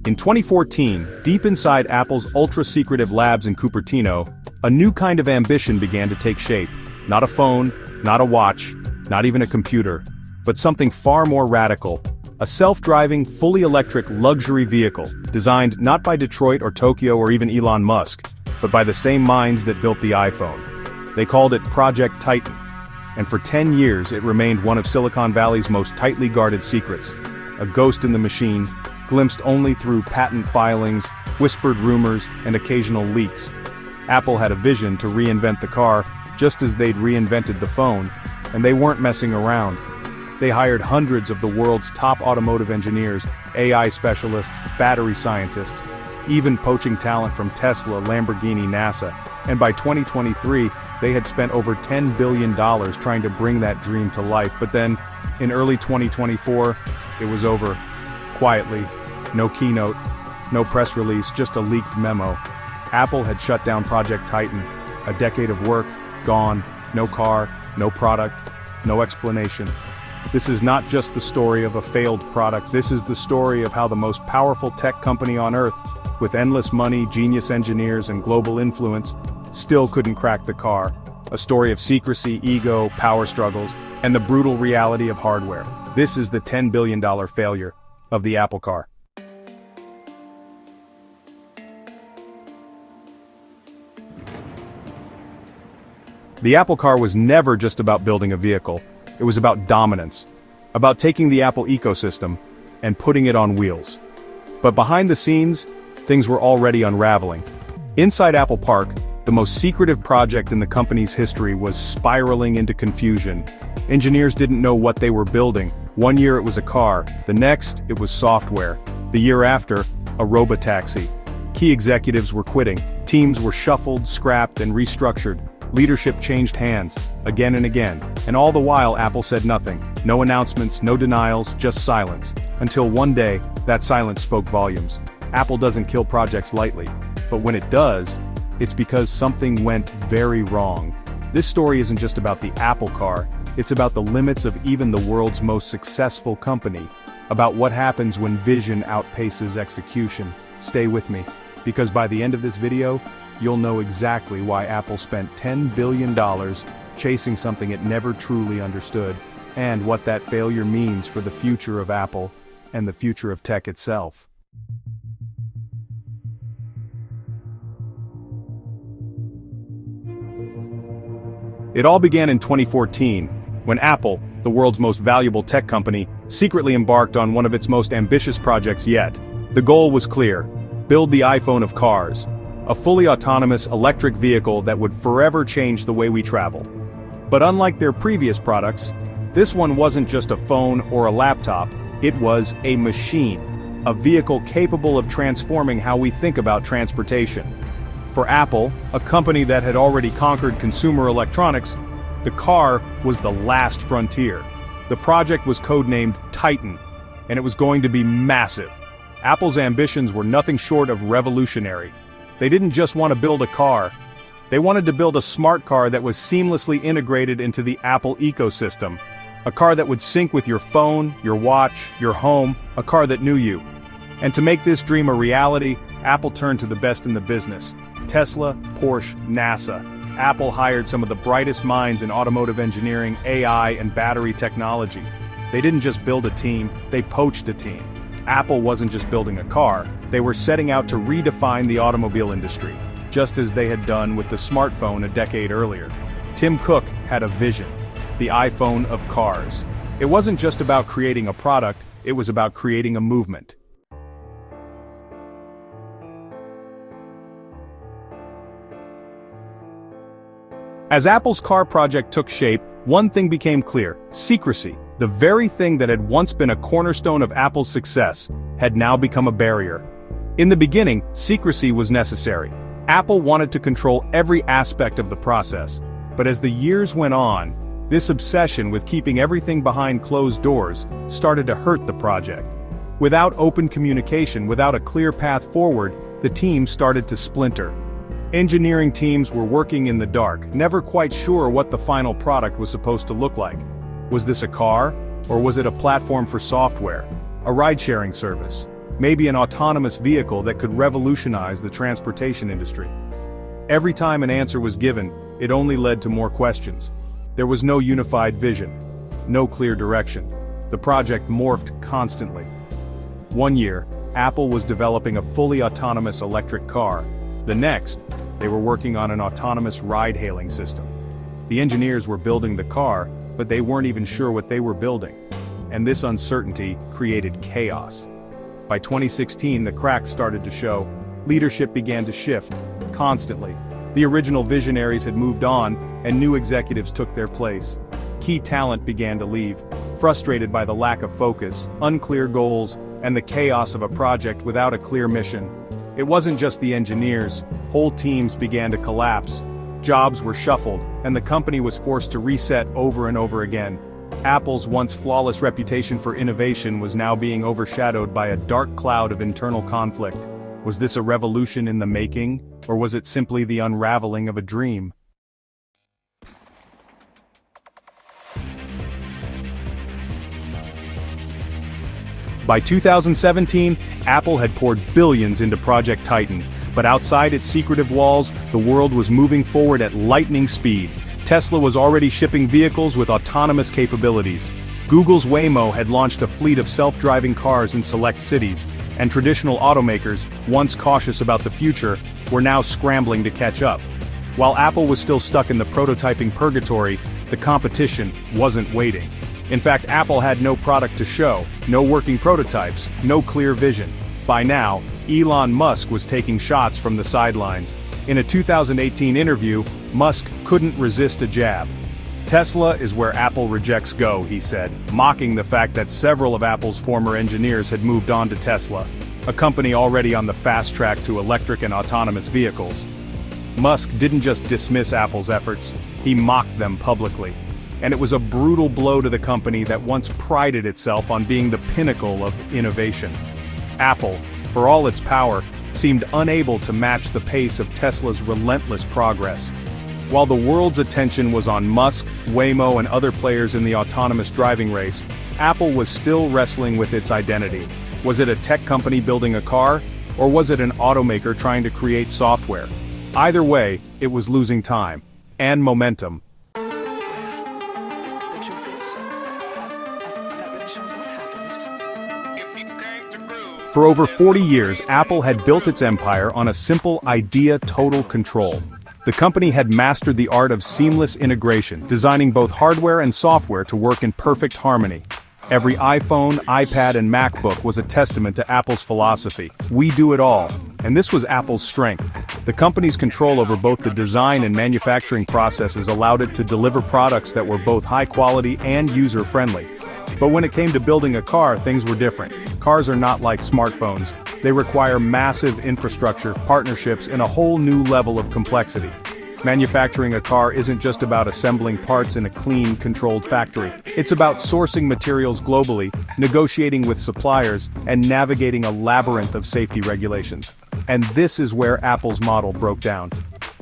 In 2014, deep inside Apple's ultra-secretive labs in Cupertino, a new kind of ambition began to take shape. Not a phone, not a watch, not even a computer, but something far more radical. A self-driving, fully electric luxury vehicle, designed not by Detroit or Tokyo or even Elon Musk, but by the same minds that built the iPhone. They called it Project Titan. And for 10 years it remained one of Silicon Valley's most tightly guarded secrets. A ghost in the machine, glimpsed only through patent filings, whispered rumors, and occasional leaks. Apple had a vision to reinvent the car, just as they'd reinvented the phone, and they weren't messing around. They hired hundreds of the world's top automotive engineers, AI specialists, battery scientists, even poaching talent from Tesla, Lamborghini, NASA, and by 2023, they had spent over $10 billion trying to bring that dream to life. But then, in early 2024, it was over. Quietly, no keynote, no press release, just a leaked memo. Apple had shut down Project Titan. A decade of work, gone, no car, no product, no explanation. This is not just the story of a failed product, this is the story of how the most powerful tech company on Earth, with endless money, genius engineers, and global influence, still couldn't crack the car. A story of secrecy, ego, power struggles, and the brutal reality of hardware. This is the $10 billion failure of the Apple car. The Apple car was never just about building a vehicle. It was about dominance, about taking the Apple ecosystem and putting it on wheels. But behind the scenes, things were already unraveling. Inside Apple Park, the most secretive project in the company's history was spiraling into confusion. Engineers didn't know what they were building. One year it was a car, the next it was software. The year after, a robotaxi. Key executives were quitting, teams were shuffled, scrapped, and restructured. Leadership changed hands, again and again, and all the while Apple said nothing. No announcements, no denials, just silence. Until one day, that silence spoke volumes. Apple doesn't kill projects lightly, but when it does, it's because something went very wrong. This story isn't just about the Apple car, it's about the limits of even the world's most successful company, about what happens when vision outpaces execution. Stay with me, because by the end of this video, you'll know exactly why Apple spent $10 billion chasing something it never truly understood, and what that failure means for the future of Apple and the future of tech itself. It all began in 2014, when Apple, the world's most valuable tech company, secretly embarked on one of its most ambitious projects yet. The goal was clear: build the iPhone of cars. A fully autonomous electric vehicle that would forever change the way we travel. But unlike their previous products, this one wasn't just a phone or a laptop, it was a machine. A vehicle capable of transforming how we think about transportation. For Apple, a company that had already conquered consumer electronics, the car was the last frontier. The project was codenamed Titan, and it was going to be massive. Apple's ambitions were nothing short of revolutionary. They didn't just want to build a car. They wanted to build a smart car that was seamlessly integrated into the Apple ecosystem. A car that would sync with your phone, your watch, your home, a car that knew you. And to make this dream a reality, Apple turned to the best in the business. Tesla, Porsche, NASA. Apple hired some of the brightest minds in automotive engineering, AI, and battery technology. They didn't just build a team, they poached a team. Apple wasn't just building a car, they were setting out to redefine the automobile industry, just as they had done with the smartphone a decade earlier. Tim Cook had a vision: the iPhone of cars. It wasn't just about creating a product, it was about creating a movement. As Apple's car project took shape, one thing became clear: secrecy. The very thing that had once been a cornerstone of Apple's success had now become a barrier. In the beginning, secrecy was necessary. Apple wanted to control every aspect of the process. But as the years went on, this obsession with keeping everything behind closed doors started to hurt the project. Without open communication, without a clear path forward, the team started to splinter. Engineering teams were working in the dark, never quite sure what the final product was supposed to look like. Was this a car? Or was it a platform for software? A ride-sharing service? Maybe an autonomous vehicle that could revolutionize the transportation industry. Every time an answer was given, it only led to more questions. There was no unified vision, no clear direction. The project morphed constantly. One year, Apple was developing a fully autonomous electric car. The next, they were working on an autonomous ride-hailing system. The engineers were building the car, but they weren't even sure what they were building. And this uncertainty created chaos. By 2016, the cracks started to show. Leadership began to shift, constantly. The original visionaries had moved on, and new executives took their place. Key talent began to leave, frustrated by the lack of focus, unclear goals, and the chaos of a project without a clear mission. It wasn't just the engineers, whole teams began to collapse. Jobs were shuffled, and the company was forced to reset over and over again. Apple's once flawless reputation for innovation was now being overshadowed by a dark cloud of internal conflict. Was this a revolution in the making, or was it simply the unraveling of a dream? By 2017, Apple had poured billions into Project Titan, but outside its secretive walls, the world was moving forward at lightning speed. Tesla was already shipping vehicles with autonomous capabilities. Google's Waymo had launched a fleet of self-driving cars in select cities, and traditional automakers, once cautious about the future, were now scrambling to catch up. While Apple was still stuck in the prototyping purgatory, the competition wasn't waiting. In fact, Apple had no product to show, no working prototypes, no clear vision. By now, Elon Musk was taking shots from the sidelines. In a 2018 interview, Musk couldn't resist a jab. Tesla is where Apple rejects go, he said, mocking the fact that several of Apple's former engineers had moved on to Tesla, a company already on the fast track to electric and autonomous vehicles. Musk didn't just dismiss Apple's efforts, he mocked them publicly. And it was a brutal blow to the company that once prided itself on being the pinnacle of innovation. Apple, for all its power, seemed unable to match the pace of Tesla's relentless progress. While the world's attention was on Musk, Waymo, and other players in the autonomous driving race, Apple was still wrestling with its identity. Was it a tech company building a car, or was it an automaker trying to create software? Either way, it was losing time and momentum. For over 40 years, Apple had built its empire on a simple idea: total control. The company had mastered the art of seamless integration, designing both hardware and software to work in perfect harmony. Every iPhone, iPad, and MacBook was a testament to Apple's philosophy: we do it all. And this was Apple's strength. The company's control over both the design and manufacturing processes allowed it to deliver products that were both high quality and user-friendly. But when it came to building a car, things were different. Cars are not like smartphones. They require massive infrastructure, partnerships, and a whole new level of complexity. Manufacturing a car isn't just about assembling parts in a clean, controlled factory. It's about sourcing materials globally, negotiating with suppliers, and navigating a labyrinth of safety regulations. And this is where Apple's model broke down.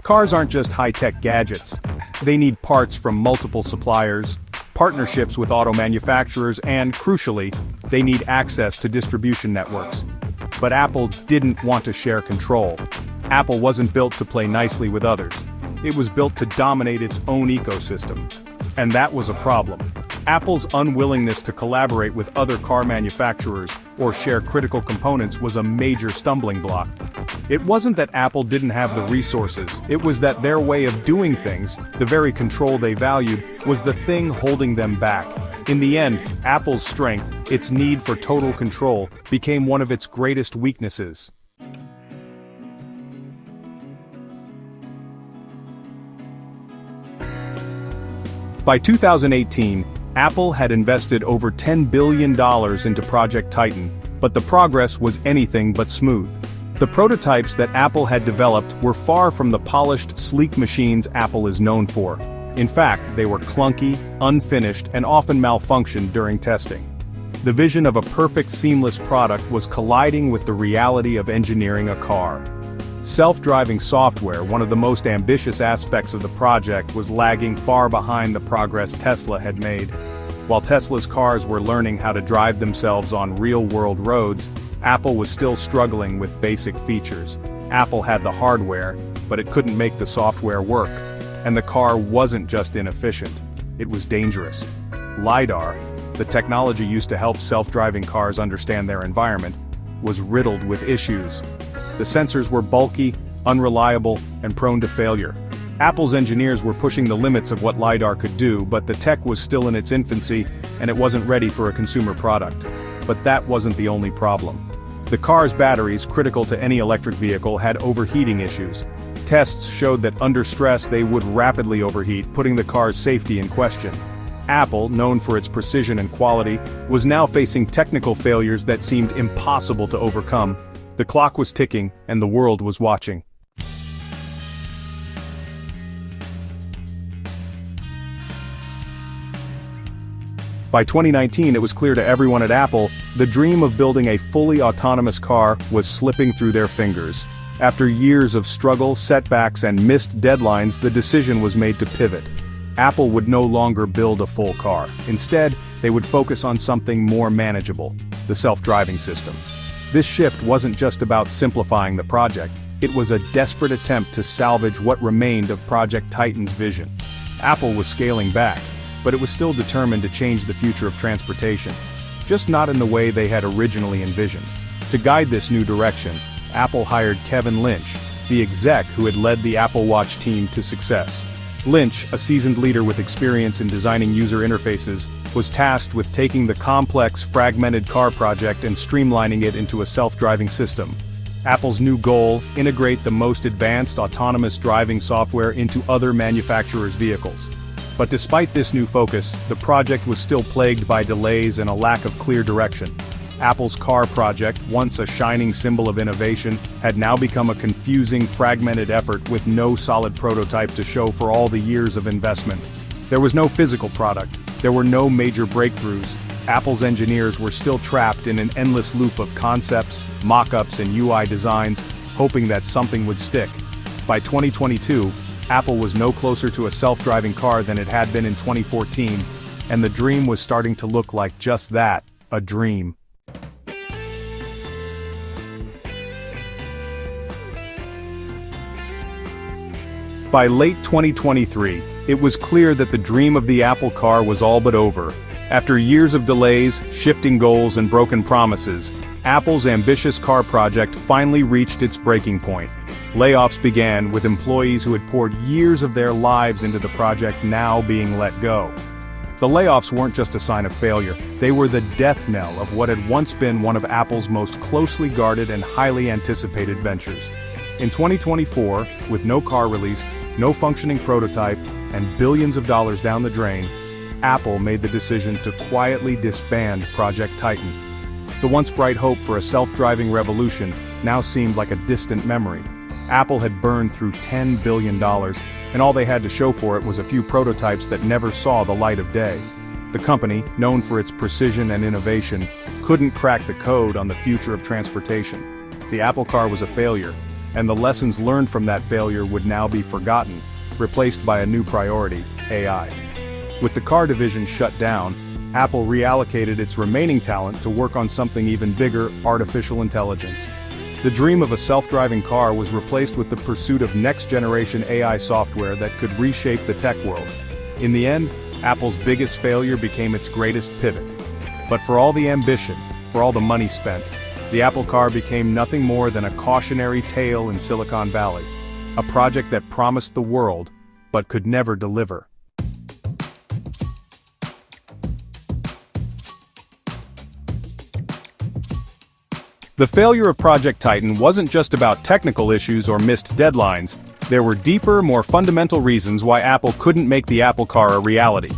Cars aren't just high-tech gadgets. They need parts from multiple suppliers, partnerships with auto manufacturers, and, crucially, they need access to distribution networks. But Apple didn't want to share control. Apple wasn't built to play nicely with others. It was built to dominate its own ecosystem. And that was a problem. Apple's unwillingness to collaborate with other car manufacturers or share critical components was a major stumbling block. It wasn't that Apple didn't have the resources, it was that their way of doing things, the very control they valued, was the thing holding them back. In the end, Apple's strength, its need for total control, became one of its greatest weaknesses. By 2018, Apple had invested over $10 billion into Project Titan, but the progress was anything but smooth. The prototypes that Apple had developed were far from the polished, sleek machines Apple is known for. In fact, they were clunky, unfinished, and often malfunctioned during testing. The vision of a perfect, seamless product was colliding with the reality of engineering a car. Self-driving software, one of the most ambitious aspects of the project, was lagging far behind the progress Tesla had made. While Tesla's cars were learning how to drive themselves on real-world roads, Apple was still struggling with basic features. Apple had the hardware, but it couldn't make the software work. And the car wasn't just inefficient, it was dangerous. LiDAR, the technology used to help self-driving cars understand their environment, was riddled with issues. The sensors were bulky, unreliable, and prone to failure. Apple's engineers were pushing the limits of what LiDAR could do, but the tech was still in its infancy, and it wasn't ready for a consumer product. But that wasn't the only problem. The car's batteries, critical to any electric vehicle, had overheating issues. Tests showed that under stress they would rapidly overheat, putting the car's safety in question. Apple, known for its precision and quality, was now facing technical failures that seemed impossible to overcome. The clock was ticking, and the world was watching. By 2019, it was clear to everyone at Apple, the dream of building a fully autonomous car was slipping through their fingers. After years of struggle, setbacks, and missed deadlines, the decision was made to pivot. Apple would no longer build a full car. Instead, they would focus on something more manageable, the self-driving system. This shift wasn't just about simplifying the project, it was a desperate attempt to salvage what remained of Project Titan's vision. Apple was scaling back, but it was still determined to change the future of transportation, just not in the way they had originally envisioned. To guide this new direction, Apple hired Kevin Lynch, the exec who had led the Apple Watch team to success. Lynch, a seasoned leader with experience in designing user interfaces, was tasked with taking the complex, fragmented car project and streamlining it into a self-driving system. Apple's new goal: integrate the most advanced autonomous driving software into other manufacturers' vehicles. But despite this new focus, the project was still plagued by delays and a lack of clear direction. Apple's car project, once a shining symbol of innovation, had now become a confusing, fragmented effort with no solid prototype to show for all the years of investment. There was no physical product, there were no major breakthroughs. Apple's engineers were still trapped in an endless loop of concepts, mock-ups, and UI designs, hoping that something would stick. By 2022, Apple was no closer to a self-driving car than it had been in 2014, and the dream was starting to look like just that, a dream. By late 2023, it was clear that the dream of the Apple car was all but over. After years of delays, shifting goals, and broken promises, Apple's ambitious car project finally reached its breaking point. Layoffs began, with employees who had poured years of their lives into the project now being let go. The layoffs weren't just a sign of failure, they were the death knell of what had once been one of Apple's most closely guarded and highly anticipated ventures. In 2024, with no car released, no functioning prototype, and billions of dollars down the drain, Apple made the decision to quietly disband Project Titan. The once bright hope for a self-driving revolution now seemed like a distant memory. Apple had burned through $10 billion, and all they had to show for it was a few prototypes that never saw the light of day. The company, known for its precision and innovation, couldn't crack the code on the future of transportation. The Apple car was a failure, and the lessons learned from that failure would now be forgotten, replaced by a new priority: AI. With the car division shut down, Apple reallocated its remaining talent to work on something even bigger: artificial intelligence. The dream of a self-driving car was replaced with the pursuit of next-generation AI software that could reshape the tech world. In the end, Apple's biggest failure became its greatest pivot. But for all the ambition, for all the money spent, the Apple car became nothing more than a cautionary tale in Silicon Valley. A project that promised the world, but could never deliver. The failure of Project Titan wasn't just about technical issues or missed deadlines. There were deeper, more fundamental reasons why Apple couldn't make the Apple car a reality.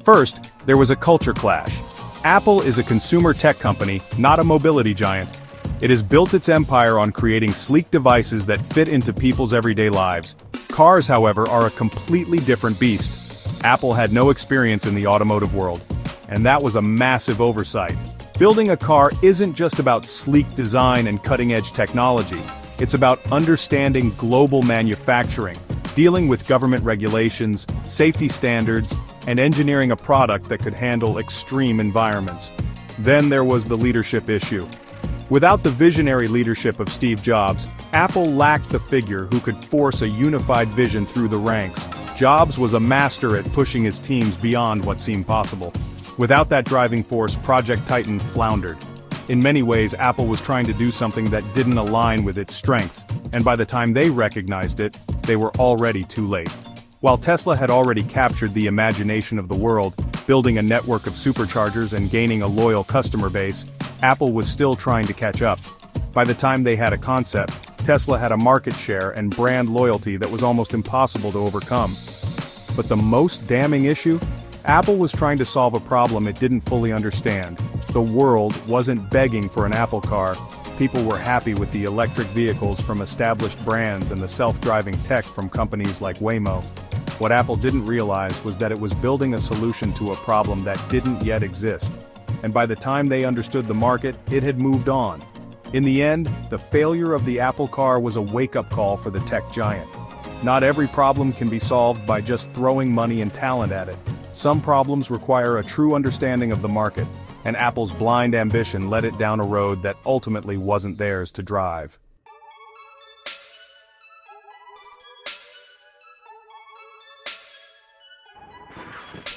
First, there was a culture clash. Apple is a consumer tech company, not a mobility giant. It has built its empire on creating sleek devices that fit into people's everyday lives. Cars, however, are a completely different beast. Apple had no experience in the automotive world, and that was a massive oversight. Building a car isn't just about sleek design and cutting-edge technology. It's about understanding global manufacturing, dealing with government regulations, safety standards, and engineering a product that could handle extreme environments. Then there was the leadership issue. Without the visionary leadership of Steve Jobs, Apple lacked the figure who could force a unified vision through the ranks. Jobs was a master at pushing his teams beyond what seemed possible. Without that driving force, Project Titan floundered. In many ways, Apple was trying to do something that didn't align with its strengths, and by the time they recognized it, they were already too late. While Tesla had already captured the imagination of the world, building a network of superchargers and gaining a loyal customer base, Apple was still trying to catch up. By the time they had a concept, Tesla had a market share and brand loyalty that was almost impossible to overcome. But the most damning issue? Apple was trying to solve a problem it didn't fully understand. The world wasn't begging for an Apple car. People were happy with the electric vehicles from established brands and the self-driving tech from companies like Waymo. What Apple didn't realize was that it was building a solution to a problem that didn't yet exist. And by the time they understood the market, it had moved on. In the end, the failure of the Apple car was a wake-up call for the tech giant. Not every problem can be solved by just throwing money and talent at it. Some problems require a true understanding of the market, and Apple's blind ambition led it down a road that ultimately wasn't theirs to drive.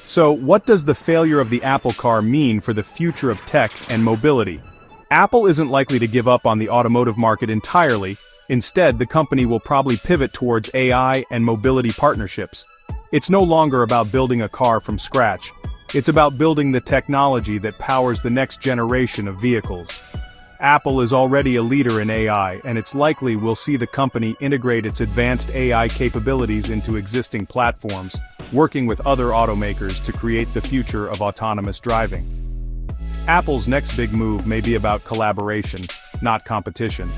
So, what does the failure of the Apple car mean for the future of tech and mobility? Apple isn't likely to give up on the automotive market entirely. Instead, the company will probably pivot towards AI and mobility partnerships. It's no longer about building a car from scratch. It's about building the technology that powers the next generation of vehicles. Apple is already a leader in AI, and it's likely we'll see the company integrate its advanced AI capabilities into existing platforms, working with other automakers to create the future of autonomous driving. Apple's next big move may be about collaboration, not competition.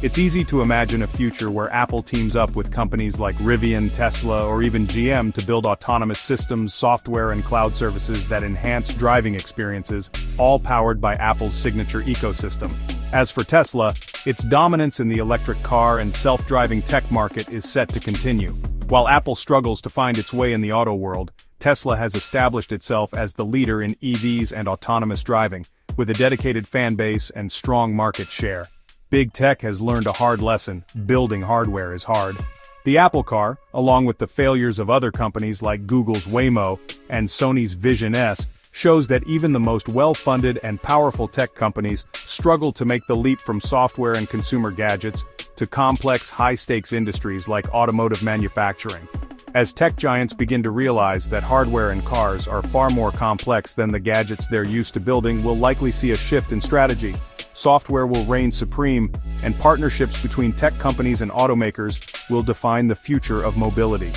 It's easy to imagine a future where Apple teams up with companies like Rivian, Tesla, or even GM to build autonomous systems, software, and cloud services that enhance driving experiences, all powered by Apple's signature ecosystem. As for Tesla, its dominance in the electric car and self-driving tech market is set to continue. While Apple struggles to find its way in the auto world, Tesla has established itself as the leader in EVs and autonomous driving, with a dedicated fan base and strong market share. Big tech has learned a hard lesson: building hardware is hard. The Apple car, along with the failures of other companies like Google's Waymo and Sony's Vision S, shows that even the most well-funded and powerful tech companies struggle to make the leap from software and consumer gadgets to complex, high-stakes industries like automotive manufacturing. As tech giants begin to realize that hardware in cars are far more complex than the gadgets they're used to building, we'll likely see a shift in strategy. Software will reign supreme, and partnerships between tech companies and automakers will define the future of mobility.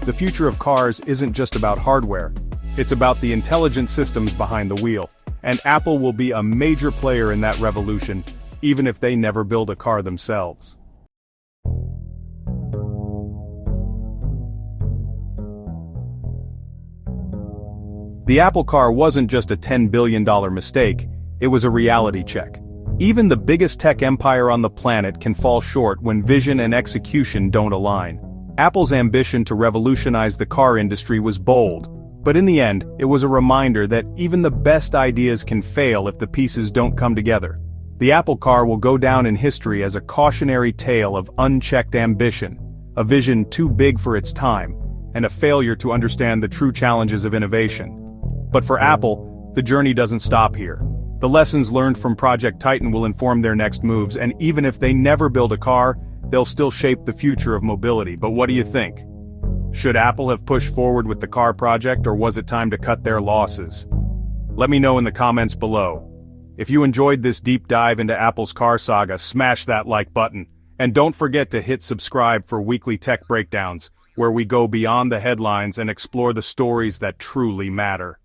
The future of cars isn't just about hardware. It's about the intelligent systems behind the wheel, and Apple will be a major player in that revolution, even if they never build a car themselves. The Apple car wasn't just a $10 billion mistake, it was a reality check. Even the biggest tech empire on the planet can fall short when vision and execution don't align. Apple's ambition to revolutionize the car industry was bold, but in the end, it was a reminder that even the best ideas can fail if the pieces don't come together. The Apple car will go down in history as a cautionary tale of unchecked ambition, a vision too big for its time, and a failure to understand the true challenges of innovation. But for Apple, the journey doesn't stop here. The lessons learned from Project Titan will inform their next moves, and even if they never build a car, they'll still shape the future of mobility. But what do you think? Should Apple have pushed forward with the car project, or was it time to cut their losses? Let me know in the comments below. If you enjoyed this deep dive into Apple's car saga, smash that like button. And don't forget to hit subscribe for weekly tech breakdowns, where we go beyond the headlines and explore the stories that truly matter.